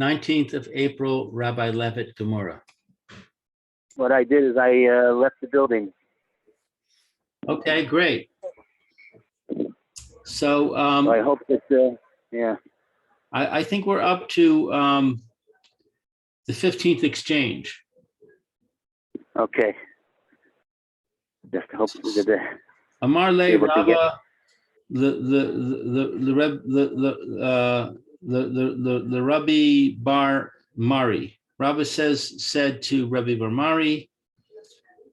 19th of April, Rabbi Levitt, Gemora. What I did is I left the building. Okay, great. So, So I hope that, yeah. I think we're up to the 15th exchange. Okay. Just hope that Amar Le able to get- Rava, the Rabbi Bar Mari. Rava said to Rabbi Bar Mari,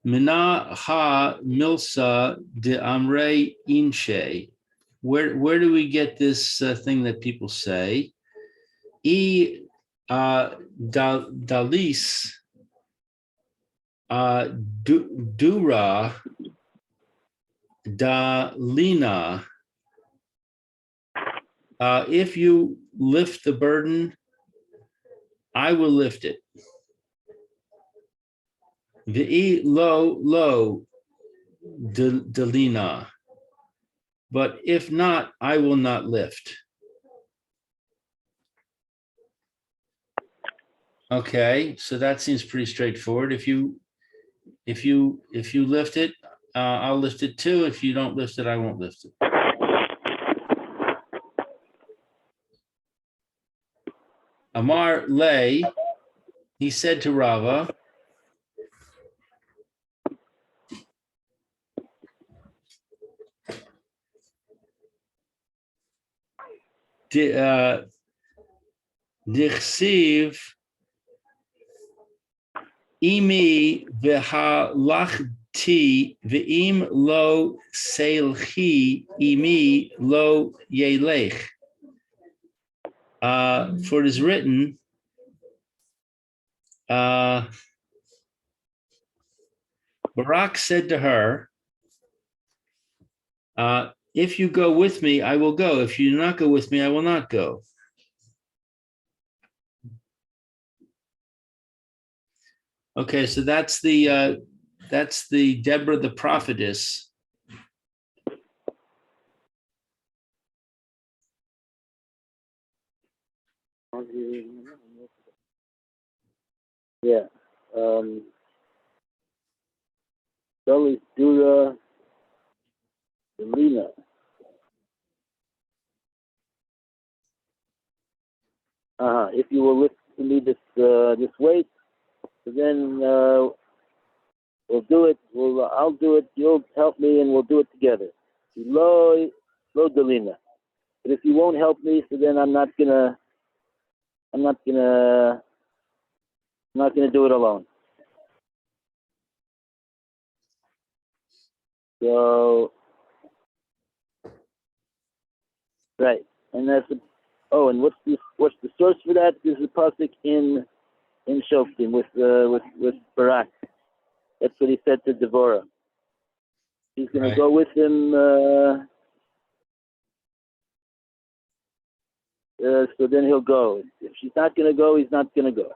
Mina ha milsa de amre inche. Where do we get this thing that people say? E dalis dura dalina. If you lift the burden, I will lift it. V'i lo dalina. But if not, I will not lift. Okay, so that seems pretty straightforward. If you lift it, I'll lift it too. If you don't lift it, I won't lift it. Amar Le, he said to Rava, Dichsiv imi v'halachti v'im lo seilchi imi lo yelech. For it is written, Barak said to her, if you go with me, I will go. If you do not go with me, I will not go. Okay, so that's the Deborah the prophetess. Yeah. Dalis dura dalina. If you will lift to me this weight, then we'll do it. I'll do it. You'll help me, and we'll do it together. Lo dalina. But if you won't help me, so then I'm not gonna do it alone. So, right, and that's and what's the source for that? There's a pasuk in Shoftim with Barak. That's what he said to Deborah. He's going to go with him. So then he'll go. If she's not going to go, he's not going to go.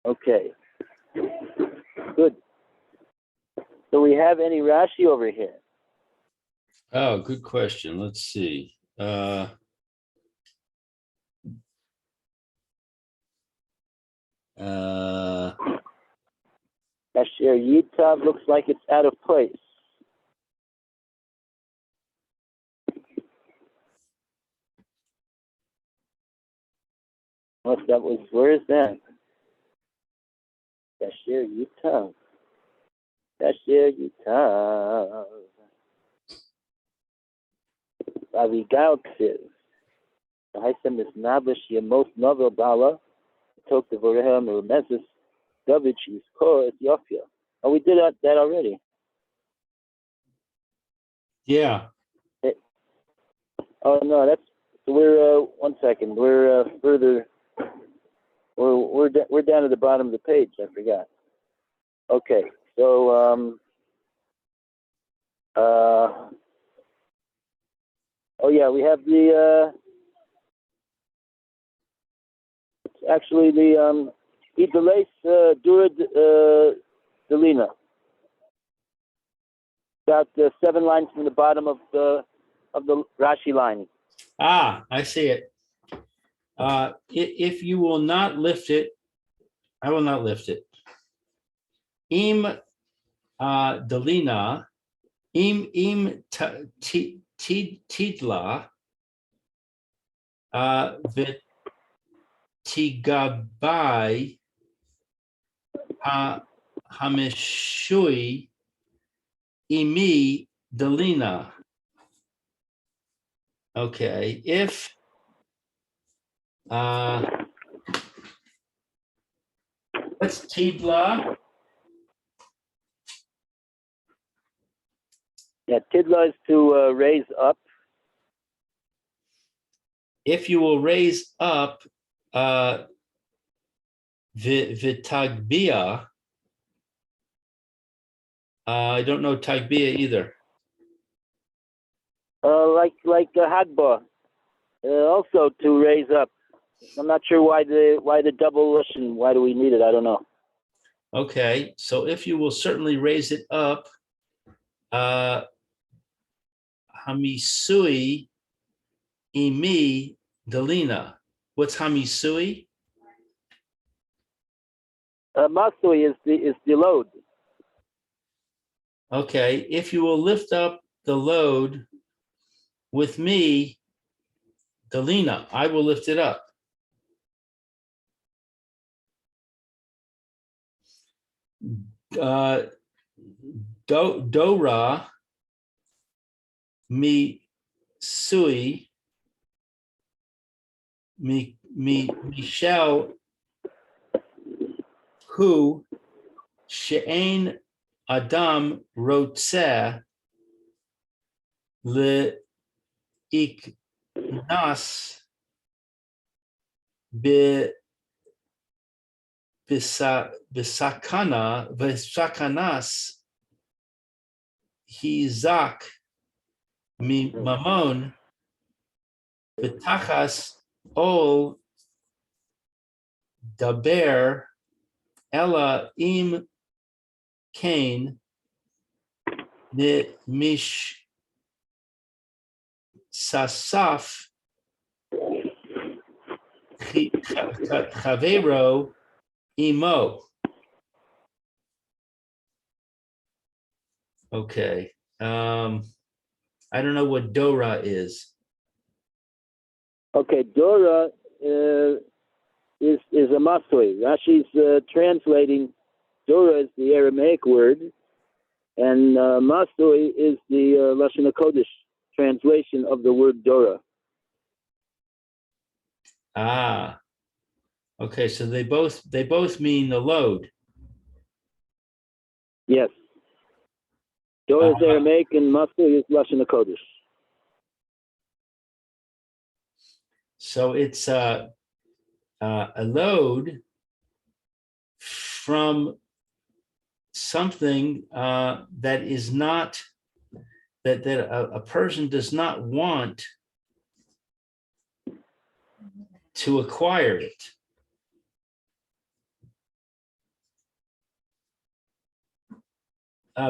Okay. Good. Do we have any Rashi over here? Oh, good question. Let's see. Asher Yitav looks like it's out of place. Where is that? Asher Yitav. Asher Yitav. Avigal says, "Haisem is nabish yemos novel bala, tok the vorehem remeses, David is ko Ethiopia." Oh, we did that already. Yeah. Oh no, we're 1 second. We're further. We're down at the bottom of the page. I forgot. Okay, so oh yeah, we have the actually the Idales Durad Delina. About 7 lines from the bottom of of the Rashi line. Ah, I see it. If you will not lift it, I will not lift it. Im Delina, im tidla, vitigabai hamishui imi Delina. Okay, if what's tidla? Yeah, tidla is to raise up. If you will raise up vitagbia, I don't know tagbia either. Like Hagba, also to raise up. I'm not sure why the double lashon. Why do we need it? I don't know. Okay, so if you will certainly raise it up, hamisui imi delina. What's hamisui? Masui is the load. Okay, if you will lift up the load with me, delina, I will lift it up. Dora mi sui mi Michelle who she'en Adam rotzeh le iknas besakanas hizak mi mamon betachas ol daber ella im kain ne mish sasaf chavero imo. Okay. I don't know what Dora is. Okay, Dora is a masui. Rashi's translating. Dora is the Aramaic word, and masui is the Lashon HaKodesh translation of the word Dora. Ah, okay. So they both mean the load. Yes. Dora is Aramaic, and masui is Lashon HaKodesh. So it's a load from something that is not that a person does not want to acquire it.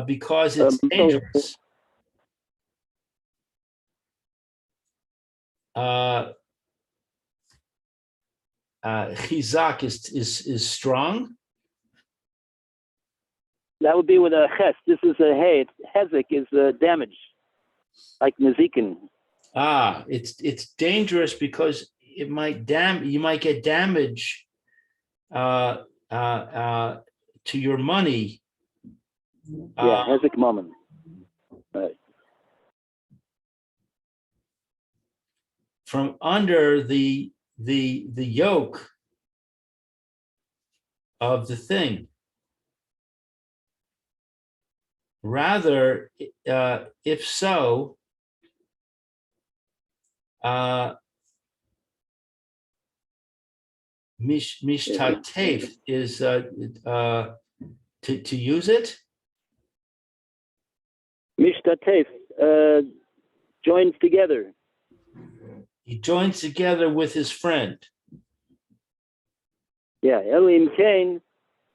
Because it's dangerous. Chizak is strong. That would be with a ches. This is a hey. Hezek is damage, like Nezikin. Ah, it's dangerous because it might you might get damage to your money. Yeah, Hezek Mammon. Right. From under the yoke of the thing. Rather, if so, mishtatef is to use it. Mishtatef joins together. He joins together with his friend. Yeah, Elim Kain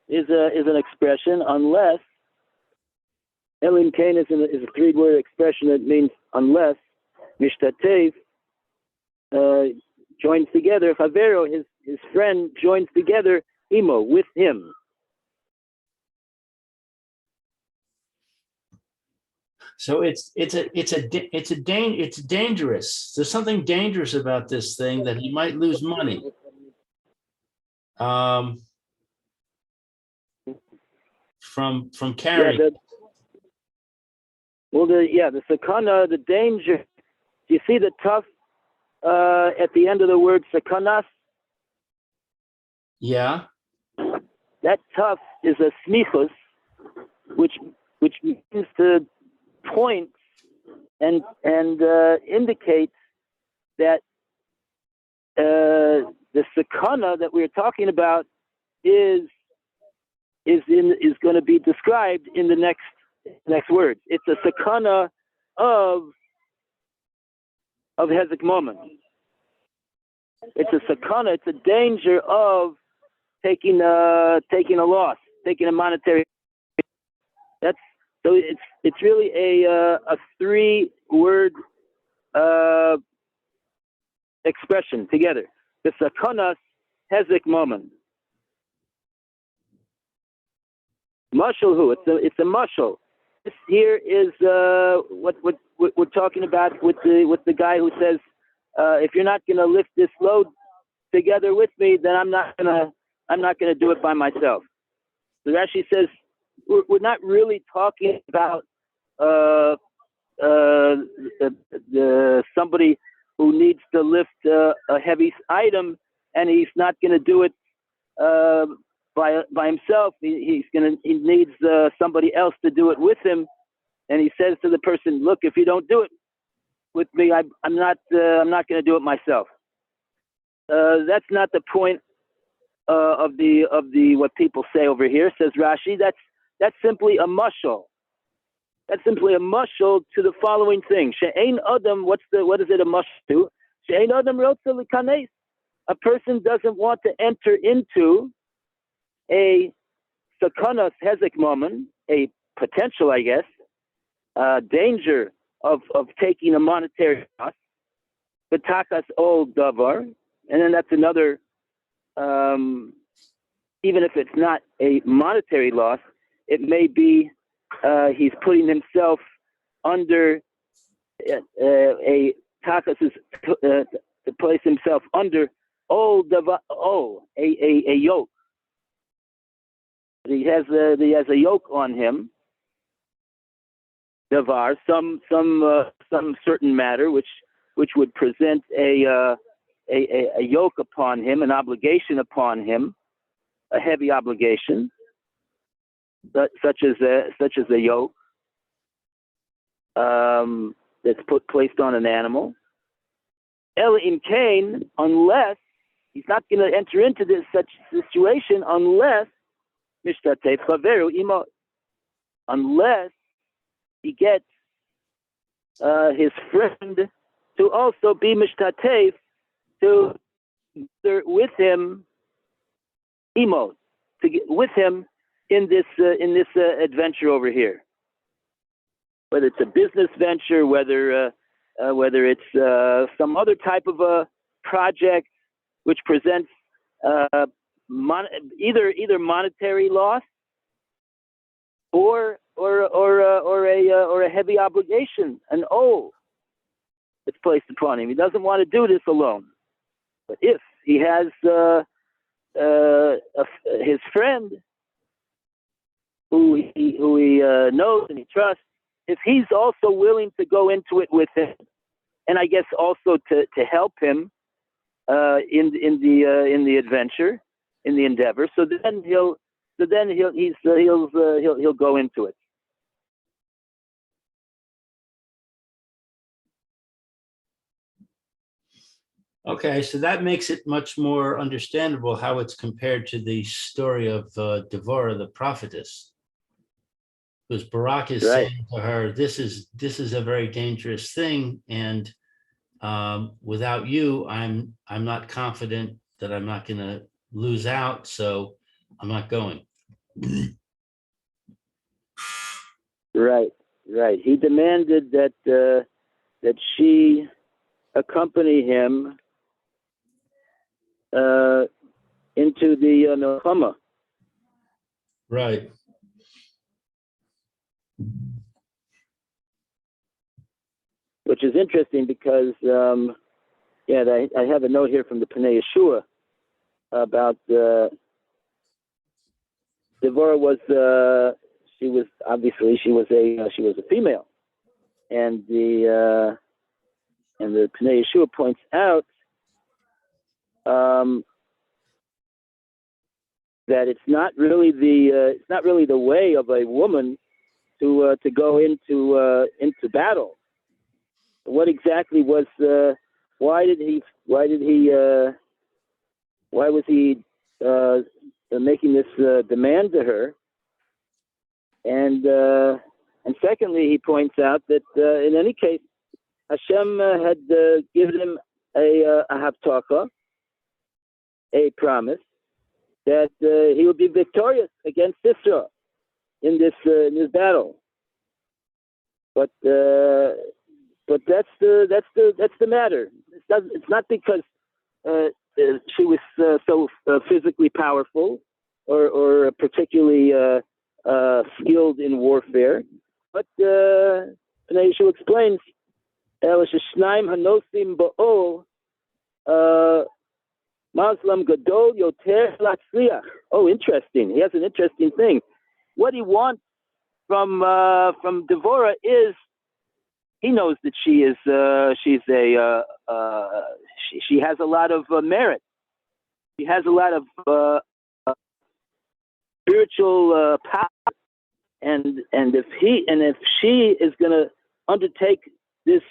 is an expression unless Elim Kain is a 3-word expression that means unless Mishtatev joins together. Chavero, his friend, joins together. Imo, with him. So it's dangerous. There's something dangerous about this thing that he might lose money. From carrying. The sakana, the danger. Do you see the tough at the end of the word sakanas? Yeah. That tough is a smichus, which means to point and indicates that the sakana that we're talking about is going to be described in the next words. It's a sakana of hezek moment. It's a sakana. It's a danger of taking a loss, taking a monetary. It's really a 3-word expression together. The sakanas hezek moment. Mashal who? It's a mashal. This here is what we're talking about with the guy who says, if you're not going to lift this load together with me, then I'm not gonna do it by myself. So Rashi says we're not really talking about somebody who needs to lift a heavy item and he's not going to do it by himself. He needs somebody else to do it with him. And he says to the person, "Look, if you don't do it with me, I'm not going to do it myself." That's not the point of the what people say over here. Says Rashi. That's simply a mushal. That's simply a mushal to the following thing. She'ein adam. What is it a mushal to? She'ein adam rotza likanes. A person doesn't want to enter into a sakanas hezek moment, a potential, I guess, danger of taking a monetary loss. B'takas ol davar, and then that's another. Even if it's not a monetary loss, it may be he's putting himself under a takas is to place himself under ol davar, a yoke. He has a yoke on him. Davar, some certain matter which would present a yoke upon him, an obligation upon him, a heavy obligation, such as a yoke that's placed on an animal. Ela im kain, unless he's not going to enter into such situation unless mishtatef chaveru imo, unless he gets his friend to also be mishtatef, to with him imo, to get with him in this adventure over here. Whether it's a business venture, whether it's some other type of a project which presents either monetary loss or a heavy obligation, an oath that's placed upon him. He doesn't want to do this alone. But if he has his friend who he knows and he trusts, if he's also willing to go into it with him, and I guess also to help him in the adventure, in the endeavor, so then he'll go into it. Okay, so that makes it much more understandable how it's compared to the story of Devorah, the prophetess, because Barak is saying to her, "This is a very dangerous thing, and without you, I'm not confident that I'm not going to lose out, so I'm not going." Right. He demanded that that she accompany him into the milchama. Right. Which is interesting because, I have a note here from the Pnei Yeshua about Devorah was she was a female, and the Pnei Yeshua points out that it's not really the way of a woman to go into battle. What exactly was why was he making this demand to her? And secondly, he points out that in any case, Hashem had given him a haftacha, a promise that he would be victorious against Sisera in this battle. But that's the matter. It's not because she was so physically powerful or particularly skilled in warfare, but Yeshua explains, Muslim gadol yoter latzliach. Oh, interesting. He has an interesting thing. What he wants from Devorah is, he knows that she has a lot of merit. She has a lot of spiritual power, and if she is going to undertake this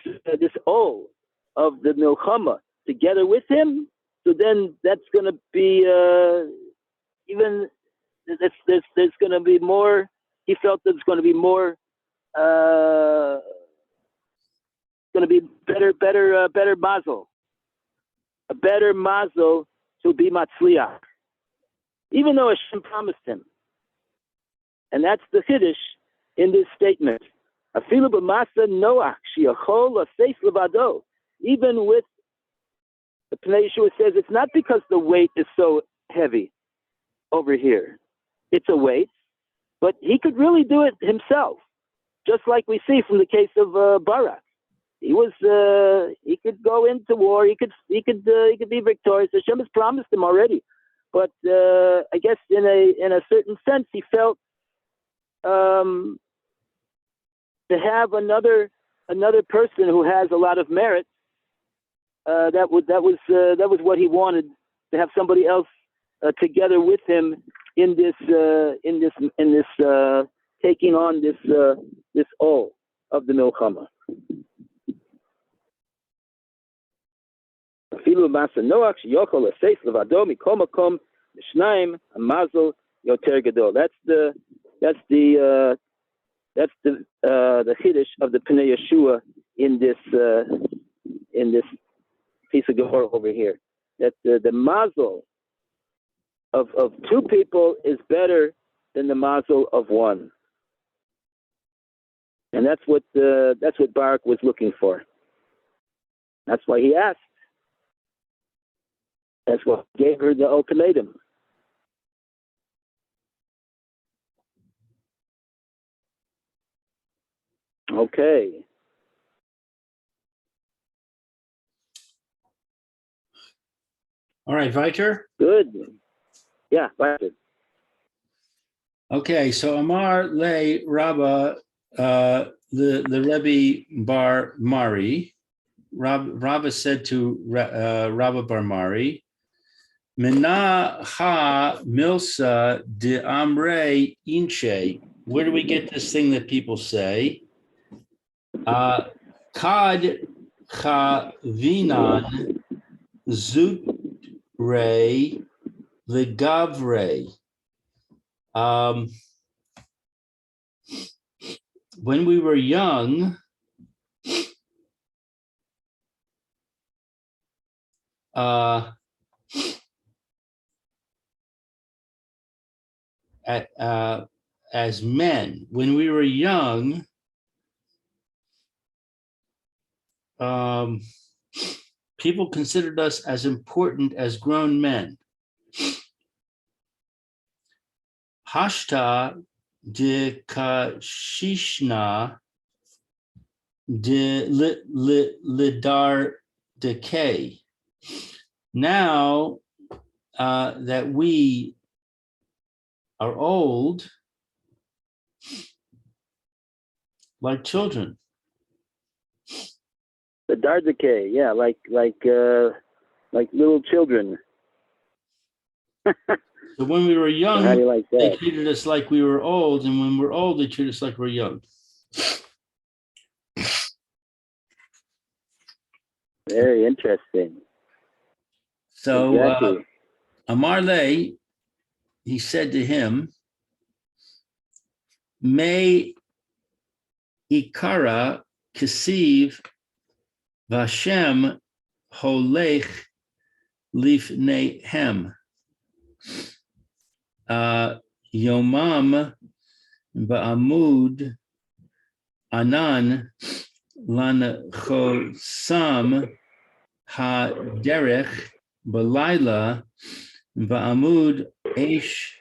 oath of the milchama together with him, so then that's going to be there's going to be more. He felt there's going to be more. Going to be better mazel, a better mazel to be matzliach, even though Hashem promised him. And that's the chiddush in this statement. Afilu b'masa noach shiachol laseis levado. Even with the Pnei Yeshua says it's not because the weight is so heavy over here. It's a weight, but he could really do it himself, just like we see from the case of Barak. He could go into war. He could be victorious. Hashem has promised him already, but I guess in a certain sense he felt to have another person who has a lot of merit. That was what he wanted, to have somebody else together with him in this taking on this all of the milchama. Afilu masa noach sheyokol laseis levado mikom makom mishnayim hamazel yoter gadol. That's the chiddush of the Pnei Yeshua in this piece of Gemora over here. That the mazel of two people is better than the mazel of one, and that's what Barak was looking for. That's why he asked. That's what gave her the ultimatum. Okay. All right, Weiter. Good. Yeah, Weiter. Okay, so Amar Le Rabba, the Rebbe Bar Mari, Rabba said to Rabba Bar Mari, Mena ha milsa de amre inche. Where do we get this thing that people say? Kad cha vinan zut re legavre. When we were young, as men, when we were young, people considered us as important as grown men. Hashta de kashishna de lidar decay. Now that we are old, like children. The Dardike, yeah, like little children. So when we were young, How do you like they that? treated us like we were old, and when we're old, they treat us like we're young. Very interesting. So Exactly. Amarle, he said to him, May Ikara Kesiv Vashem Holech Lifnehem Yomam Ba'amud Anan Lanchosam HaDerech Balayla Ba'amud Eish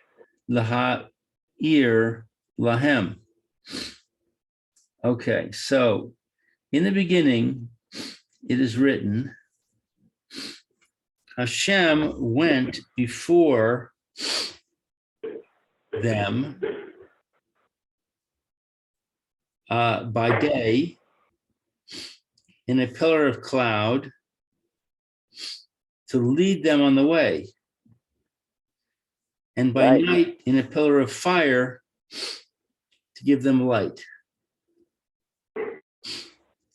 Laha'ir Lahem. Okay, so in the beginning, it is written, Hashem went before them by day in a pillar of cloud to lead them on the way, and by night in a pillar of fire to give them light.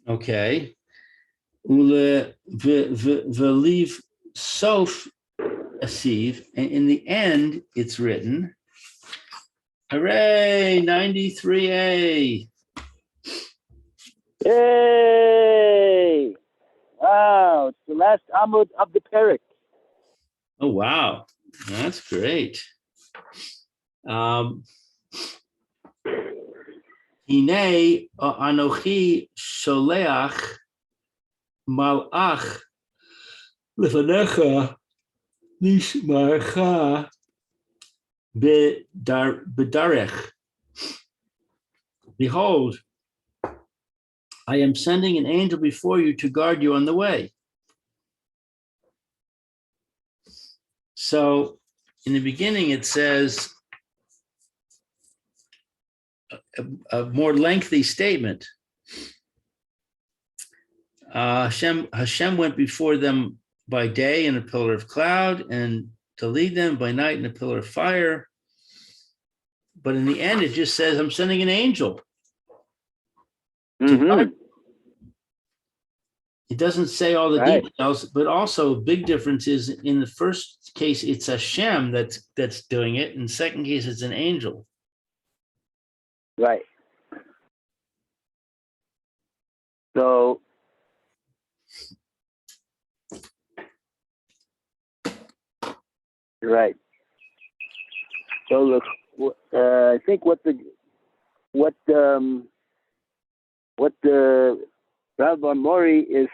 Okay. V'lev sof asiv, and in the end, it's written, hooray, 93A. Yay! Wow, it's the last Amud of the Perek. Oh, wow. That's great. Hine anochi sholeach malach lefanecha nishmarcha bedarech. Behold, I am sending an angel before you to guard you on the way. So in the beginning, it says a more lengthy statement. Hashem went before them by day in a pillar of cloud, and to lead them by night in a pillar of fire. But in the end, it just says, I'm sending an angel. Mm-hmm. It doesn't say all the details, but also a big difference is in the first case, it's Hashem that's doing it. In the second case, it's an angel. Right. So right. So look, I think what the Rabbi Mori is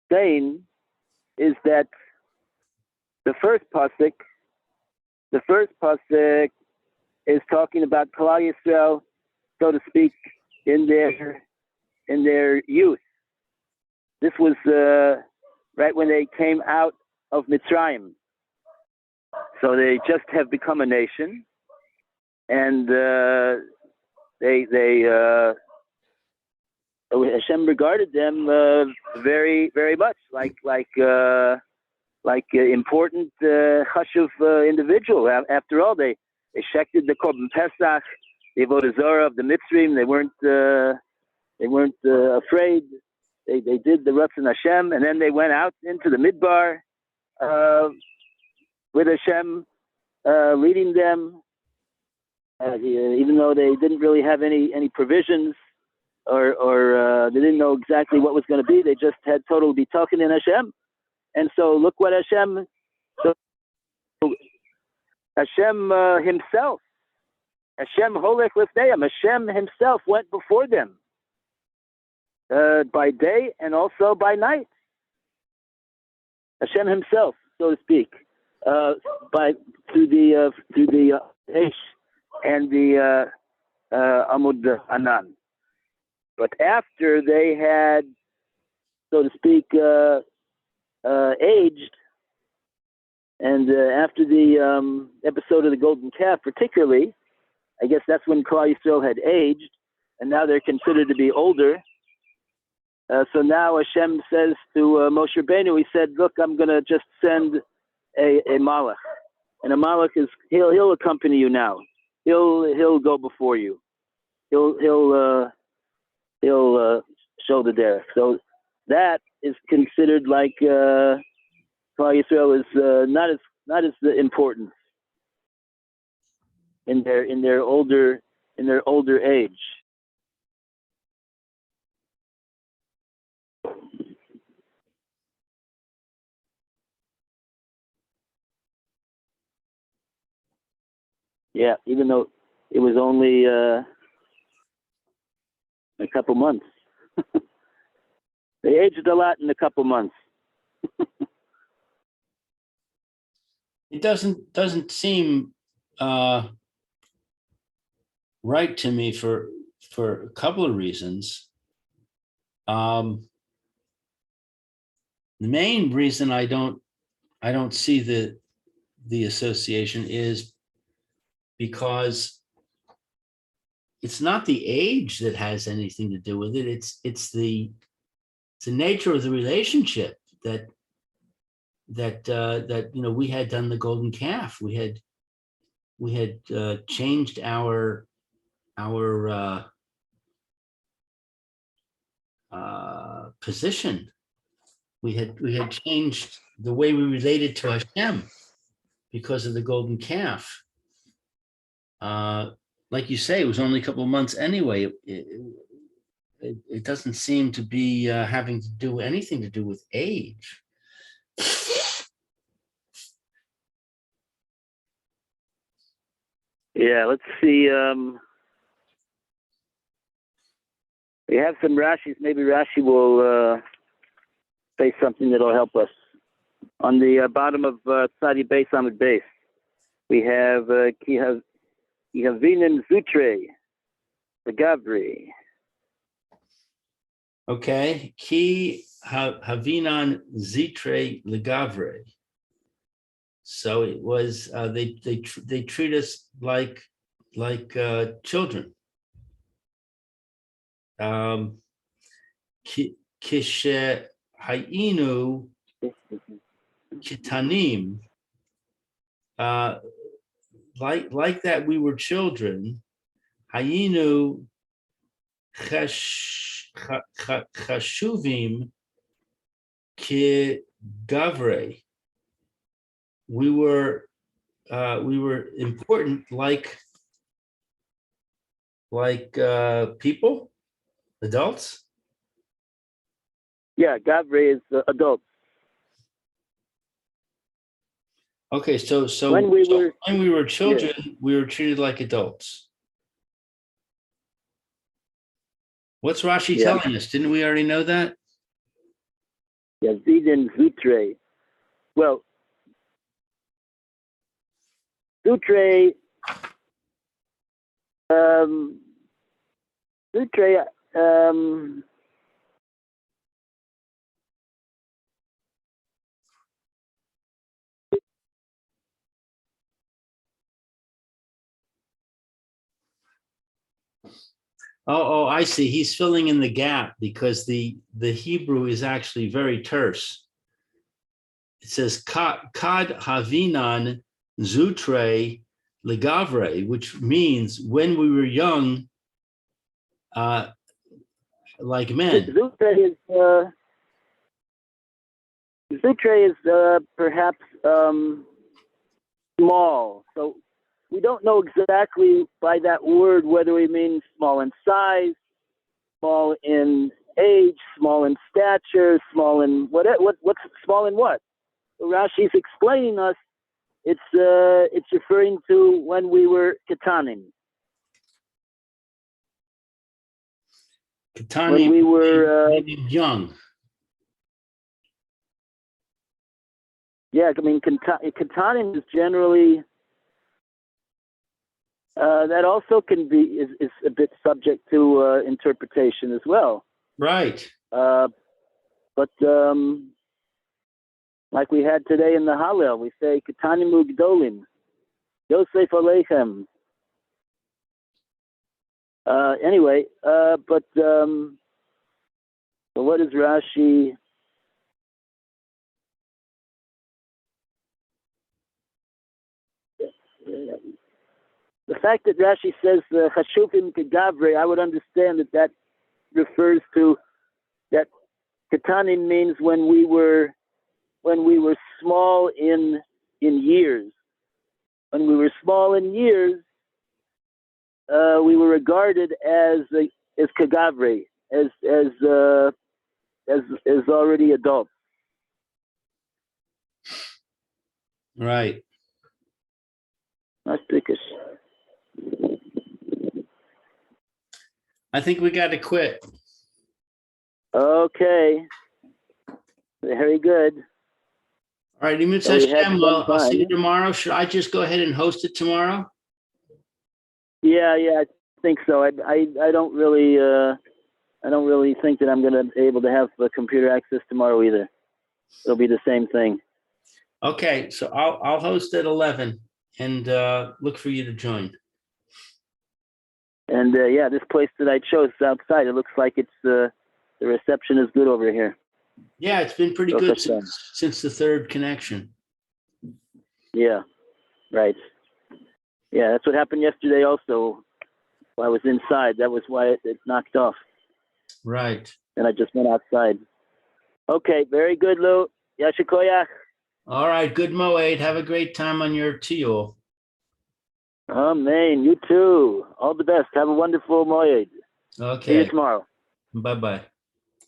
saying is that the first pasuk is talking about Klal Yisrael, so to speak, in their youth. This was right when they came out of Mitzrayim. So they just have become a nation, and Hashem regarded them very, very much like important chashuv individual. After all, they shechted the Korban Pesach, the Avodah Zarah of the Mitzrayim. They weren't afraid. They did the Ratzon Hashem, and then they went out into the Midbar with Hashem leading them, even though they didn't really have any provisions, or they didn't know exactly what was going to be. They just had total bitochen in Hashem. And so look what Hashem himself, Hashem holech lifneim, Hashem himself went before them. by day and also by night. Hashem Himself, so to speak, through the Eish and the Amud Anan. But after they had, so to speak, aged, and after the episode of the Golden Calf, particularly, I guess that's when Klal Yisrael had aged, and now they're considered to be older. So now Hashem says to Moshe Rabbeinu, He said, "Look, I'm going to just send a malach, and a malach he'll accompany you now. He'll go before you. He'll show the derech." So that is considered like Klal Yisrael is not as important in their older age. Yeah, even though it was only a couple months. They aged a lot in a couple months. It doesn't seem right to me for a couple of reasons. The main reason I don't see the association is because it's not the age that has anything to do with it. It's the nature of the relationship that we had done the golden calf. We had changed our position. We had changed the way we related to Hashem because of the golden calf. Like you say, it was only a couple of months anyway. It doesn't seem to be having to do anything to do with age. Yeah, let's see. We have some Rashis. Maybe Rashi will say something that'll help us. On the bottom of Tzadi Beis Amud Beis, we have Kihavinin Zutre, the Gavri. Okay, Ki Havinan Zitre Legavre. So it was they treat us like children. Kishe Hayinu Kitanim. Like that we were children. Hayinu Chashuvim Ki Gavre. We were important like people, adults. Yeah, Gavre is adult. Okay, so when we were children, yeah, we were treated like adults. What's Rashi telling us? Didn't we already know that? Yeah, Zidin Zutre. Well, Zutre, Oh, I see. He's filling in the gap because the Hebrew is actually very terse. It says Kad Havinan Zutre Legavre, which means when we were young, like men. Zutre is perhaps small. So we don't know exactly by that word whether we mean small in size, small in age, small in stature, small in what's small in what? So Rashi's explaining us it's referring to when we were ketanim. Katani, we were, young. yeah, I mean, katanim is generally, that also can be, is a bit subject to interpretation as well. Right. But like we had today in the Hallel, we say katanim ugdolim, Yosef Aleichem. Anyway, but so what is Rashi? The fact that Rashi says Chashuvim Kegavre, I would understand that refers to that Katanim means when we were small in years. When we were small in years, we were regarded as Kegavre, as already adults. Right. That's because I think we got to quit. okay. Very good. All right, Imut So we had Hashem, some I'll see you time. tomorrow. Should I just go ahead and host it tomorrow? Yeah, I think so. I don't really think that I'm going to be able to have computer access tomorrow either. It'll be the same thing. Okay, so I'll host at 11 and look for you to join. And yeah, this place that I chose outside, it looks like it's the reception is good over here. Yeah, it's been pretty good since the third connection. Yeah, right. Yeah, that's what happened yesterday also. While I was inside, that was why it knocked off. Right. And I just went outside. Okay, very good, Lou. Yashikoyach. All right, good Moed. Have a great time on your Tiyul. Amen. You too. All the best. Have a wonderful Moed. Okay. See you tomorrow. Bye-bye.